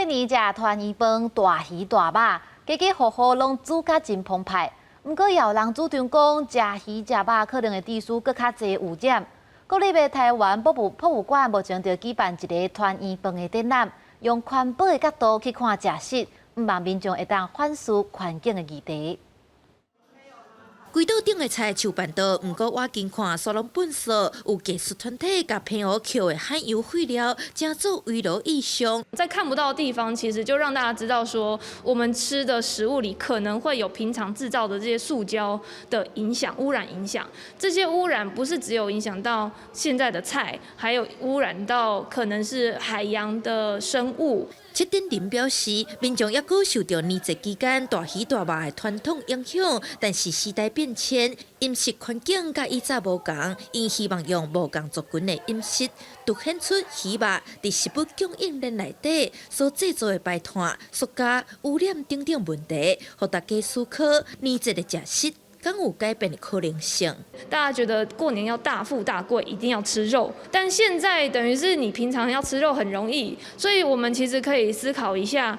年食团圆饭，大鱼大肉，家家户户拢煮甲真澎湃。不过，也有人主张讲，食鱼食肉可能会致使搁较侪污染。国立的台湾博物馆目前就举办一个团圆饭的展览，用环保的角度去看食食，希望民众会当反思环境的议题。 规岛顶的菜树办道，不过我近看沙龙本色有技术团体甲偏湖扣的含油废料，正做围炉意象。在看不到的地方，其实就让大家知道说，我们吃的食物里可能会有平常制造的这些塑胶的影响、污染影响。这些污染不是只有影响到现在的菜，还有污染到可能是海洋的生物。 七点零表示，民众也搁受到年节期间大鱼大肉的传统影响，但是时代变迁，饮食环境甲以前无同，因希望用无共族群的饮食，凸显出鱼肉伫食物供应链内底所制作的排碳、塑胶、污染等等问题，互大家思考年节的食食。 敢有改变的可能性？大家觉得过年要大富大贵，一定要吃肉，但现在等于是你平常要吃肉很容易，所以我们其实可以思考一下，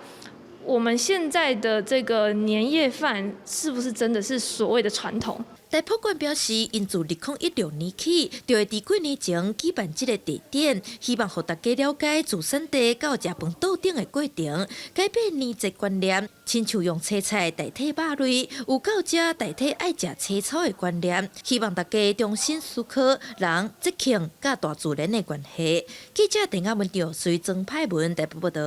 我们现在的这个年夜饭是不是真的是所谓的传统？ 大博馆表示，因自2016年起，就会伫几年前举办这个地点，希望让大家了解自产地到食饭到顶的过程，改变年节观念，亲像用青菜代替肉类，有到这代替爱食青草的观念，希望大家重新思考人节庆甲大自然的关系。记者陈亚文调随曾派文台北报道。